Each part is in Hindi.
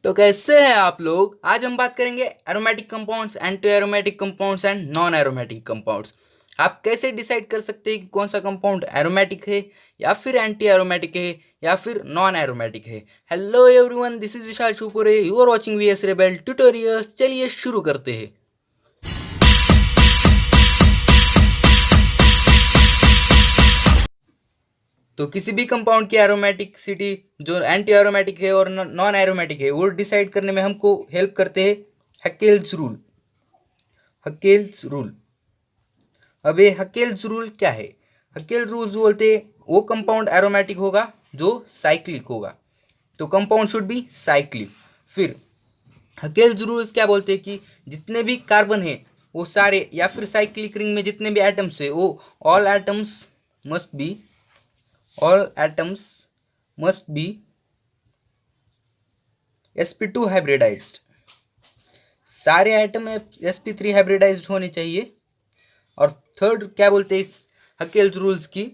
तो कैसे हैं आप लोग। आज हम बात करेंगे aromatic compounds, anti aromatic compounds and non aromatic compounds. आप कैसे डिसाइड कर सकते हैं कि कौन सा कंपाउंड एरोमेटिक है या फिर एंटी एरोमेटिक है या फिर नॉन एरोमेटिक है। Hello everyone, this is Vishal Shupure, you are watching VS Rebel Tutorials. चलिए शुरू करते हैं। तो किसी भी कंपाउंड की एरोमेटिसिटी जो एंटी एरोमेटिक है और नॉन एरोमेटिक है वो डिसाइड करने में हमको हेल्प करते हैं हकेल्स रूल। हकेल्स रूल। अब ये हकेल्स रूल क्या है? हकेल रूल्स बोलते हैं वो कंपाउंड एरोमेटिक होगा जो साइक्लिक होगा, तो कंपाउंड शुड बी साइक्लिक। फिर हकेल्स रूल्स क्या बोलते हैं कि जितने भी कार्बन है वो सारे, या फिर साइक्लिक रिंग में जितने भी एटम्स है वो all atoms must be sp2 hybridized. सारे एटम sp3 हाइब्रिडाइज्ड होने चाहिए। और थर्ड क्या बोलते हैं इस हकेल्स रूल्स की,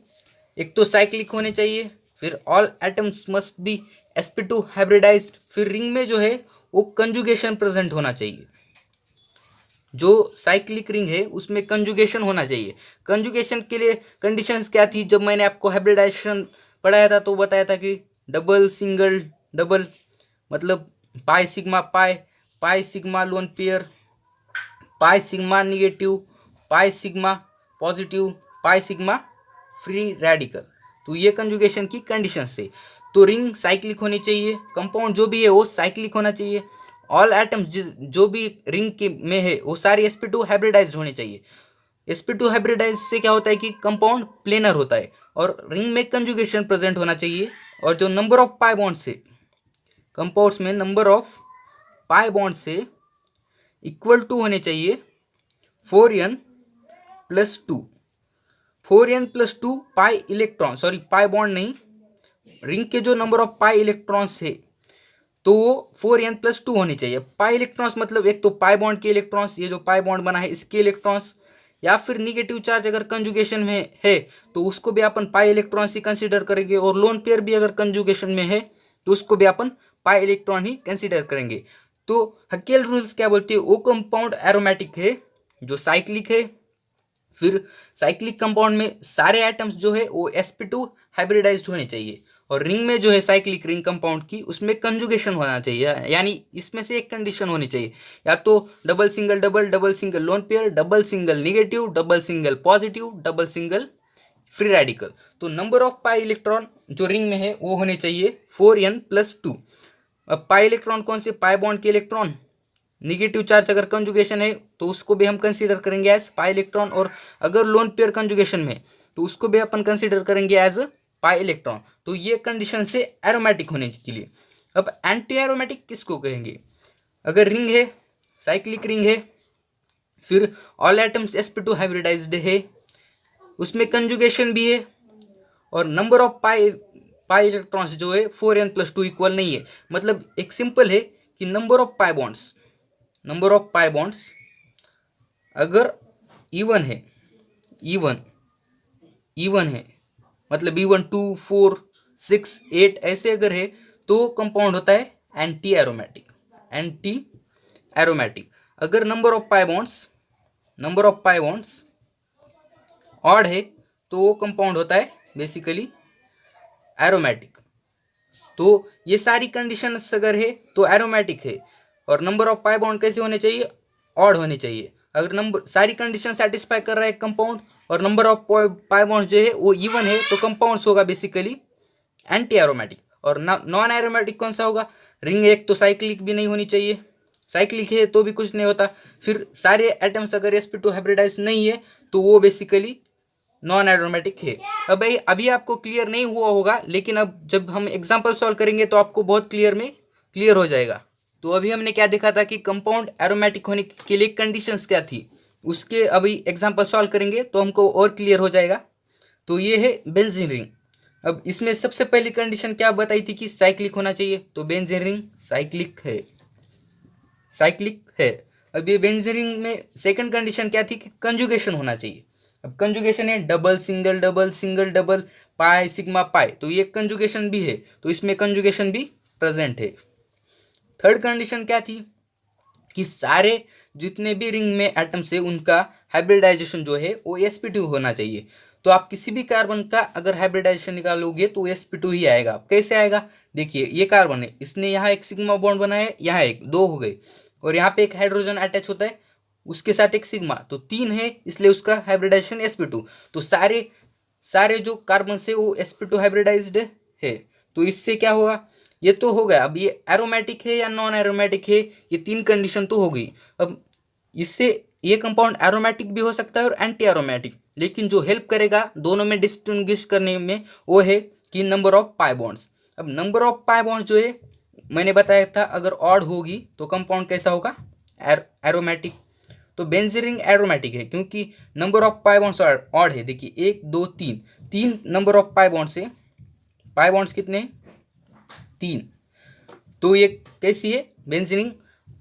एक तो साइक्लिक होने चाहिए, फिर all atoms must be sp2 hybridized, फिर रिंग में जो है वो कंजुगेशन प्रेजेंट होना चाहिए। जो साइक्लिक रिंग है उसमें कंजुगेशन होना चाहिए। कंजुगेशन के लिए कंडीशंस क्या थी? जब मैंने आपको हाइब्रिडाइजेशन पढ़ाया था तो बताया था कि डबल सिंगल डबल, मतलब pi sigma pi, pi sigma lone pair, pi sigma negative, pi sigma positive, pi sigma free radical. तो ये कंजुगेशन की कंडीशंस है। तो रिंग साइक्लिक होनी चाहिए, कंपाउंड जो भी है वो साइक्लिक होना चाहिए, ऑल एटम्स जो भी रिंग के में है वो सारे sp2 हाइब्रिडाइज्ड होने चाहिए। sp2 हाइब्रिडाइज से क्या होता है कि कंपाउंड प्लेनर होता है, और रिंग में कंजुगेशन प्रेजेंट होना चाहिए। और जो नंबर ऑफ पाई बॉन्ड से कंपाउंड्स में नंबर ऑफ पाई बॉन्ड से इक्वल टू होने चाहिए 4n+2। 4n+2 pi electron, sorry pi bond नहीं, रिंग के जो नंबर ऑफ पाई इलेक्ट्रॉन्स है तो वो 4n+2 होनी चाहिए। पाई इलेक्ट्रॉन्स मतलब एक तो पाई बॉन्ड के इलेक्ट्रॉन्स, ये जो पाई बॉन्ड बना है इसके इलेक्ट्रॉन्स, या फिर निगेटिव चार्ज अगर कंजुगेशन में है तो उसको भी अपन पाई इलेक्ट्रॉन्स ही कंसीडर करेंगे, और लोन पेयर भी अगर कंजुगेशन में है तो उसको भी अपन पाई इलेक्ट्रॉन ही कंसीडर करेंगे। तो हकेल रूल्स क्या बोलते हैं? वो कंपाउंड एरोमेटिक है जो साइक्लिक है। फिर साइक्लिक कंपाउंड में सारे एटम्स जो है वो sp2 हाइब्रिडाइज्ड होने चाहिए, और रिंग में जो है साइक्लिक रिंग कंपाउंड की उसमें कंजुगेशन होना चाहिए, यानी इसमें से एक कंडीशन होनी चाहिए, या तो double single double, double single lone pair, double single negative, double single positive, double single free radical. तो नंबर ऑफ पाई इलेक्ट्रॉन जो रिंग में है वो होने चाहिए 4n+2। अब पाई इलेक्ट्रॉन कौन से? पाई बॉन्ड के इलेक्ट्रॉन। निगेटिव चार्ज अगर कंजुगेशन है तो उसको भी हम कंसीडर करेंगे एज पाई इलेक्ट्रॉन, और अगर लोन पेयर कंजुगेशन में तो उसको भी अपन कंसीडर करेंगे एज पाई इलेक्ट्रॉन। तो ये कंडीशन से एरोमेटिक होने के लिए। अब एंटी एरोमेटिक किसको कहेंगे? अगर रिंग है, साइक्लिक रिंग है, फिर ऑल एटम्स sp2 हाइब्रिडाइज्ड है, उसमें कंजुगेशन भी है, और नंबर ऑफ पाई इलेक्ट्रॉन्स जो है 4n+2 इक्वल नहीं है। मतलब एक सिंपल है कि नंबर ऑफ पाई बॉन्ड्स अगर इवन है, इवन है मतलब इवन 2, 4, 6, 8 ऐसे अगर है तो कंपाउंड होता है एंटी एरोमेटिक। अगर number of pi bonds odd है तो वो कंपाउंड होता है बेसिकली एरोमेटिक। तो ये सारी कंडीशंस अगर है तो एरोमेटिक है। और नंबर ऑफ पाई बॉन्ड कैसे होने चाहिए? ऑड होने चाहिए। अगर नंबर सारी कंडीशन सेटिस्फाई कर रहा है कंपाउंड और नंबर ऑफ पाई बॉन्ड जो है वो इवन है तो कंपाउंड्स होगा बेसिकली एंटी एरोमेटिक। और नॉन एरोमेटिक कौन सा होगा? रिंग एक तो साइक्लिक भी नहीं होनी चाहिए, साइक्लिक है तो भी कुछ नहीं होता, फिर सारे एटम्स अगर sp2 हाइब्रिडाइज नहीं है तो वो बेसिकली नॉन एरोमेटिक है। अब भाई अभी आपको क्लियर नहीं हुआ होगा, लेकिन अब जब हम एग्जांपल सॉल्व करेंगे तो आपको बहुत क्लियर हो जाएगा। तो अभी हमने क्या देखा था कि कंपाउंड एरोमेटिक होने के लिए कंडीशंस क्या थी, उसके अभी एग्जांपल सॉल्व करेंगे तो हमको और क्लियर हो जाएगा। तो ये है बेंजीन रिंग। अब इसमें सबसे पहली कंडीशन क्या बताई थी कि साइक्लिक होना चाहिए, तो बेंजीन रिंग साइक्लिक है। अब ये बेंजीन रिंग में सेकंड कंडीशन क्या थी कि कंजुगेशन होना चाहिए। अब कंजुगेशन है double single double single double, pi sigma pi, तो ये कंजुगेशन भी है, तो इसमें कंजुगेशन भी प्रेजेंट है। थर्ड कंडीशन क्या थी कि सारे जितने भी रिंग में एटम्स है उनका हाइब्रिडाइजेशन जो है वो sp2 होना चाहिए। तो आप किसी भी कार्बन का अगर हाइब्रिडाइजेशन निकालोगे तो sp2 ही आएगा। कैसे आएगा, देखिए ये कार्बन है, इसने यहाँ एक सिग्मा बॉन्ड बनाया है, यहाँ एक, दो हो गए, और यहाँ पे एक हाइड्रोजन अटैच होता है उसके साथ एक सिग्मा, तो तीन है, इसलिए उसका हाइब्रिडाइजेशन sp2। तो सारे सारे जो कार्बन से वो sp2 हाइब्रिडाइज्ड है। तो इससे क्या होगा, ये तो हो गया। अब ये एरोमेटिक है या नॉन एरोमेटिक है, ये तीन कंडीशन तो हो गई। अब इससे ये कंपाउंड एरोमेटिक भी हो सकता है और एंटी एरोमेटिक, लेकिन जो हेल्प करेगा दोनों में डिस्टिंग्विश करने में वो है कि नंबर ऑफ पाई बॉन्ड्स। अब नंबर ऑफ पाई बॉन्ड्स जो है मैंने बताया था, अगर ऑड होगी तो कंपाउंड कैसा होगा, एरोमेटिक। तो बेंजीन एरोमेटिक है क्योंकि number of pi bonds odd है। देखिए 1 2 3, तीन नंबर ऑफ पाई बॉन्ड्स है। पाई बॉन्ड्स कितने, 3। तो ये कैसी है, बेंजीन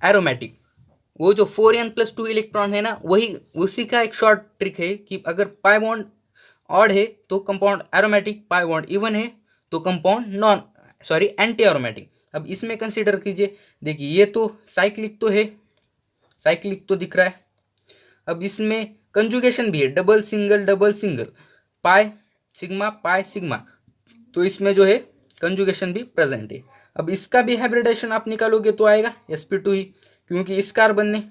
एरोमेटिक। वो जो 4n+2 इलेक्ट्रॉन है ना, वही उसी का एक शॉर्ट ट्रिक है कि अगर पाई बॉन्ड ऑड है तो compound aromatic, pi bond even है तो कंपाउंड एंटी एरोमेटिक। अब इसमें कंसीडर कीजिए, देखिए ये तो साइक्लिक तो है, साइक्लिक तो दिख रहा है। अब इसमें कंजुगेशन भी है, डबल सिंगल, पाई सिग्मा, तो इसमें जो है कंजुगेशन भी प्रेजेंट है। अब इसका भी हाइब्रिडेशन आप निकालोगे तो आएगा sp2 ही, क्योंकि इस कार्बन ने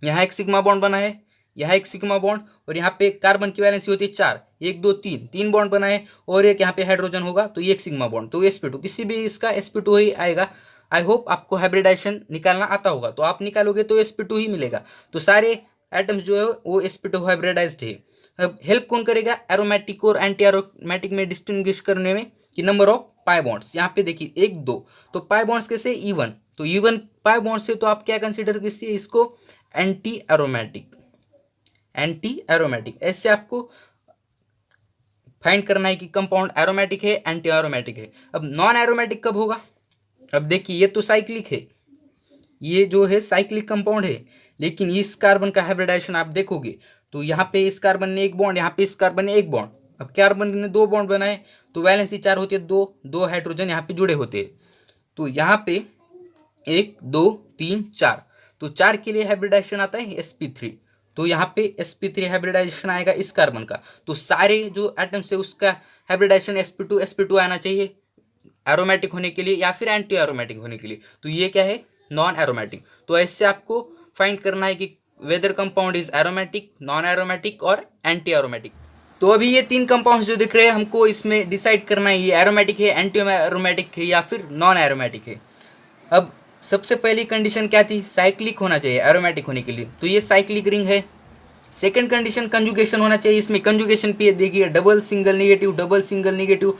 यहाँ एक सिग्मा बॉन्ड बना है, यहाँ एक सिग्मा बॉन्ड, और यहाँ पे कार्बन की वैलेंसी होती है 4, 1 2 3, तीन बॉन्ड बनाए, और एक यहाँ पे हाइड्रोजन होगा तो ये एक सिग्मा बॉन्ड, तो sp2, किसी भी इसका sp2 ही आएगा। आई होप आपको हाइब्रिडाइजेशन निकालना आता होगा, तो आप निकालोगे तो sp2 ही मिलेगा। तो सारे एटम्स जो है वो sp2 हाइब्रिडाइज्ड है। अब हेल्प कौन करेगा, एरोमेटिक और एंटी एरोमेटिक में डिस्टिंग्विश करने में, कि नंबर ऑफ पाई बॉन्ड्स। यहाँ पे देखिए 1 2, तो पाई बॉन्ड्स कैसे, इवन, तो इवन पाई बॉन्ड से तो आप क्या कंसीडर कीजिए इसको, एंटी एरोमेटिक। ऐसे आपको फाइंड करना है कि कंपाउंड एरोमेटिक है, एंटी एरोमेटिक है। अब नॉन एरोमेटिक कब होगा, अब देखिए ये तो साइक्लिक है, ये जो है साइक्लिक कंपाउंड है, लेकिन इस कार्बन का हाइब्रिडाइजेशन आप देखोगे तो यहाँ पे इस कार्बन ने एक बॉन्ड, यहाँ पे इस कार्बन ने एक बॉन्ड। अब कार्बन ने 2 बॉन्ड बनाए तो वैलेंसी 4 होती है, 2 हाइड्रोजन यहाँ पे जुड़े होते हैं। तो यहाँ पे 1 2 3 4, तो 4 के लिए हाइब्रिडाइजेशन आता है sp3। तो यहाँ पे sp3 हाइब्रिडाइजेशन आएगा इस कार्बन का। तो सारे जो एटम्स है उसका हाइब्रिडाइजेशन sp2 आना चाहिए, एरोमेटिक होने के लिए या फिर एंटी एरोमेटिक होने के लिए। तो ये क्या है, नॉन एरोमेटिक। तो ऐसे आपको फाइंड करना है कि whether compound is aromatic, non aromatic और एंटी एरोमेटिक। तो अभी ये 3 कंपाउंड्स जो दिख रहे हैं हमको इसमें डिसाइड करना है ये एरोमेटिक है, एंटी एरोमेटिक है या फिर नॉन एरोमेटिक है। अब सबसे पहली कंडीशन क्या थी, साइक्लिक होना चाहिए एरोमेटिक होने के लिए, तो ये साइक्लिक रिंग है। सेकंड कंडीशन कंजुगेशन होना चाहिए, इसमें कंजुगेशन पे देखिए double single negative,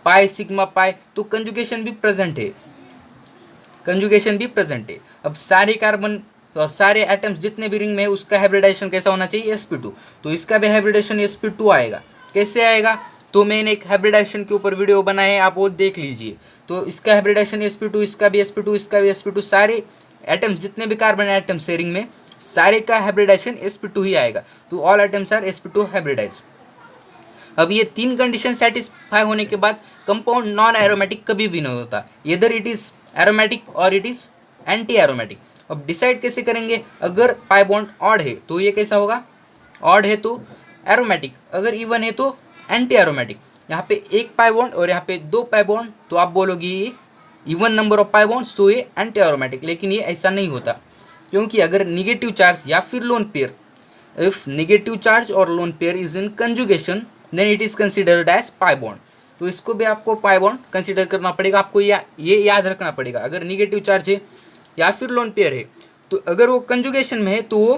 pi sigma pi, तो कंजुगेशन भी प्रेजेंट है। अब सारे कार्बन और सारे एटम्स जितने भी रिंग में है उसका हाइब्रिडाइजेशन कैसा होना चाहिए, sp2। तो इसका भी हाइब्रिडाइजेशन sp2 आएगा। कैसे आएगा, तो मैंने एक हाइब्रिडाइजेशन के ऊपर वीडियो बनाया है, आप वो देख लीजिए। तो इसका हाइब्रिडाइजेशन sp2, इसका भी sp2, सारे एटम्स जितने भी कार्बन एटम्स है रिंग में सारे का हाइब्रिडाइजेशन sp2 ही आएगा। तो all atoms are sp2 hybridise. अब ये 3 कंडीशन सेटिस्फाई होने के बाद कंपाउंड नॉन एरोमेटिक कभी भी नहीं होता, इधर इट इज एरोमेटिक और इट इज एंटी एरोमेटिक। अब डिसाइड कैसे करेंगे, अगर पाई बॉन्ड ऑड है तो ये कैसा होगा, ऑड है तो एरोमेटिक, अगर इवन है तो एंटी एरोमेटिक। यहाँ पे 1 पाई बॉन्ड और यहाँ पे 2 पाई बॉन्ड, तो आप बोलोगे ये even number of pi bonds, तो ये एंटी एरोमेटिक। लेकिन ये ऐसा नहीं होता, क्योंकि अगर निगेटिव चार्ज या फिर lone pair, if negative charge और lone pair is in conjugation then it is considered as pi bond. तो इसको भी आपको पाई बॉन्ड कंसिडर करना पड़ेगा, आपको ये याद रखना पड़ेगा। अगर निगेटिव चार्ज है या फिर लोन पेयर है तो अगर वो कंजुगेशन में है तो वो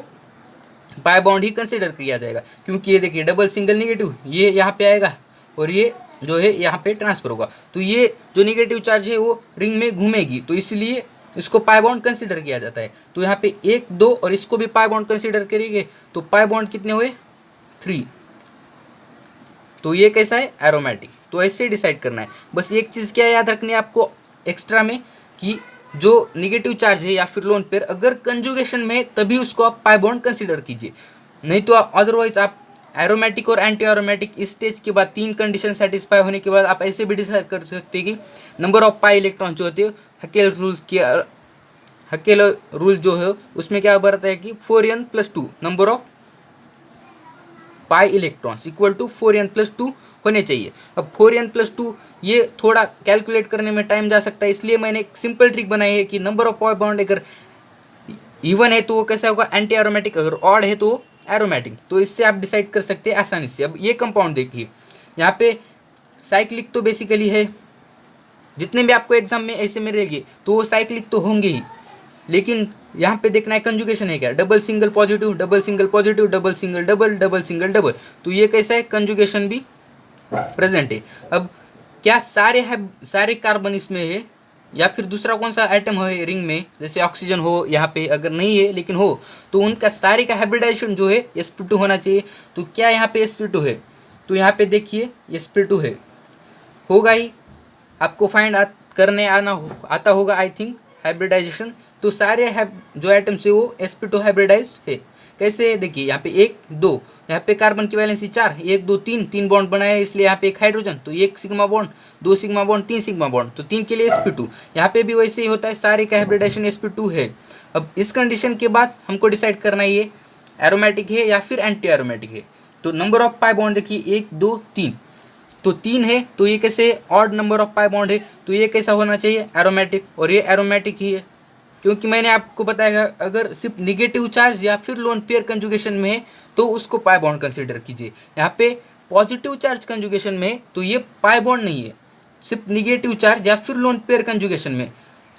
पाई बॉन्ड ही कंसिडर किया जाएगा, क्योंकि ये देखिए डबल सिंगल नेगेटिव ये यहाँ पे आएगा और ये जो है यहाँ पे ट्रांसफर होगा। तो ये जो नेगेटिव चार्ज है वो रिंग में घूमेगी, तो इसलिए इसको पाई बॉन्ड कंसिडर किया जाता है। तो यहाँ पे 1 2 और इसको भी पाई बॉन्ड कंसिडर करेंगे तो पाई बॉन्ड कितने हुए, 3। तो ये कैसा है, एरोमेटिक। तो ऐसे डिसाइड करना है। बस एक चीज़ क्या याद रखनी है आपको एक्स्ट्रा में, कि जो निगेटिव चार्ज है या फिर लोन पेयर अगर कंजुगेशन में है तभी उसको आप पाई बॉन्ड कंसिडर कीजिए, नहीं तो अदरवाइज आप एरोमेटिक और एंटी एरोमेटिक इस स्टेज के बाद 3 कंडीशन सेटिस्फाई होने के बाद आप ऐसे भी डिसाइड कर सकते हैं कि नंबर ऑफ पाई इलेक्ट्रॉन जो होते हैं हकेल रूल के हकेला रूल जो है उसमें क्या बताता है कि 4n+2 number of pi electrons equal to 4n+2 होने चाहिए। अब 4n+2 ये थोड़ा कैलकुलेट करने में टाइम जा सकता है, इसलिए मैंने एक सिंपल ट्रिक बनाई है कि नंबर ऑफ पाई बॉन्ड अगर इवन है तो वो कैसा होगा, एंटी एरोमेटिक, अगर ऑड है तो एरोमेटिक। तो इससे आप डिसाइड कर सकते हैं आसानी से। अब ये कंपाउंड देखिए, यहाँ पे साइक्लिक तो बेसिकली है, जितने भी आपको एग्जाम में ऐसे में रहेंगे तो वो साइक्लिक तो होंगे ही, लेकिन यहाँ पे देखना है कंजुगेशन है क्या, double single positive, double single positive, double single double, double single double, तो ये कैसा है, कंजुगेशन भी प्रेजेंट है। अब क्या सारे कार्बन इसमें है, या फिर दूसरा कौन सा आइटम है रिंग में, जैसे ऑक्सीजन हो यहाँ पे, अगर नहीं है लेकिन हो तो उनका सारे का हाइब्रिडाइजेशन जो है sp2 होना चाहिए। तो क्या यहाँ पे sp2 है, तो यहाँ पे देखिए sp2 है, होगा ही, आपको फाइंड करने आता होगा आई थिंक हाइब्रिडाइजेशन। तो सारे जो आइटम्स है वो sp2 हाइब्रिडाइज्ड है। कैसे, देखिए यहाँ पे 1 2, यहाँ पे कार्बन की वैलेंसी 4, 1 2 3 बॉन्ड बनाया है, इसलिए यहाँ पे एक हाइड्रोजन, तो 1 sigma bond, 2 sigma bond, 3 sigma bond, तो 3 के लिए sp2। यहाँ पे भी वैसे ही होता है, सारे का हाइब्रिडाइजेशन sp2 है। अब इस कंडीशन के बाद हमको डिसाइड करना है ये एरोमेटिक है या फिर एंटी एरोमेटिक है। तो नंबर ऑफ पाई बॉन्ड देखिए 1 2 3, तो 3 है, तो ये कैसे odd number of pi bond है, तो ये कैसा होना चाहिए, एरोमेटिक, और ये एरोमेटिक ही है, क्योंकि मैंने आपको बताया अगर सिर्फ निगेटिव चार्ज या फिर लोन पेयर कंजुगेशन में है तो उसको पाई बॉन्ड कंसीडर कीजिए। यहाँ पे पॉजिटिव चार्ज कंजुगेशन में है तो ये पाई बॉन्ड नहीं है, सिर्फ निगेटिव चार्ज या फिर लोन पेयर कंजुगेशन में,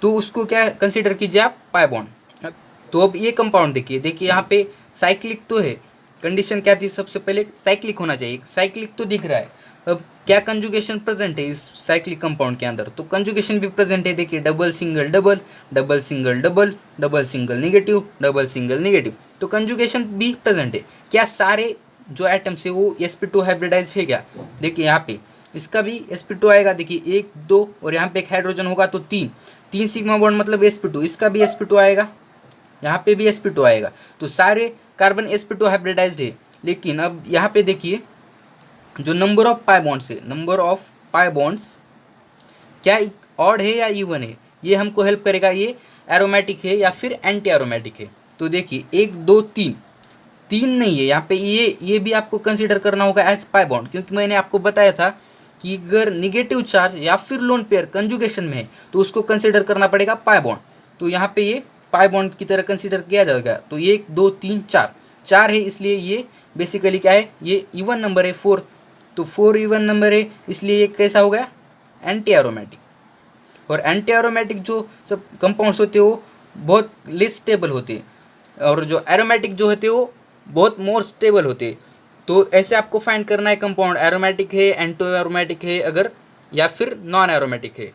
तो उसको क्या कंसीडर कीजिए आप, पाई बॉन्ड। तो अब ये कंपाउंड देखिए यहाँ पे साइक्लिक तो है, कंडीशन क्या थी, सबसे पहले साइक्लिक होना चाहिए, साइक्लिक तो दिख रहा है। अब क्या कंजुगेशन प्रेजेंट है इस साइक्लिक कंपाउंड के अंदर, तो कंजुगेशन भी प्रेजेंट है, देखिए double single double, double single double, double single negative, double single negative, तो कंजुगेशन भी प्रेजेंट है। क्या सारे जो आइटम्स है वो sp2 हाइब्रिडाइज है क्या, देखिए यहाँ पे इसका भी sp2 आएगा, देखिए 1 2 और यहाँ पे एक हाइड्रोजन होगा तो 3 सिग्मा बॉन्ड मतलब sp2, इसका भी sp2 आएगा, यहाँ पे भी sp2 आएगा, तो सारे कार्बन sp2 हाइब्रिडाइज्ड है। लेकिन अब यहाँ पे देखिए जो नंबर ऑफ पाई बॉन्ड्स है, नंबर ऑफ पाई बॉन्ड्स क्या ऑड है या इवन है, ये हमको हेल्प करेगा ये एरोमेटिक है या फिर एंटी एरोमेटिक है। तो देखिए 1 2 3 नहीं है यहाँ पे, ये भी आपको कंसीडर करना होगा एज पाई बॉन्ड, क्योंकि मैंने आपको बताया था कि अगर निगेटिव चार्ज या फिर लोन पेयर कंजुगेशन में है तो उसको कंसीडर करना पड़ेगा पाई बॉन्ड। तो यहाँ पे ये पाई बॉन्ड की तरह कंसीडर किया जाएगा। तो 1 2 3 4 है, इसलिए ये बेसिकली क्या है, ये इवन नंबर है 4, तो 4 इवन नंबर है, इसलिए ये कैसा हो गया, एंटी एरोमेटिक। और एंटी एरोमेटिक जो सब कंपाउंड्स होते हैं वो बहुत लेस स्टेबल होते हैं, और जो एरोमेटिक जो होते हैं वो बहुत मोर स्टेबल होते हैं। तो ऐसे आपको फाइंड करना है कंपाउंड एरोमेटिक है, एंटी एरोमेटिक है अगर, या फिर नॉन एरोमेटिक है।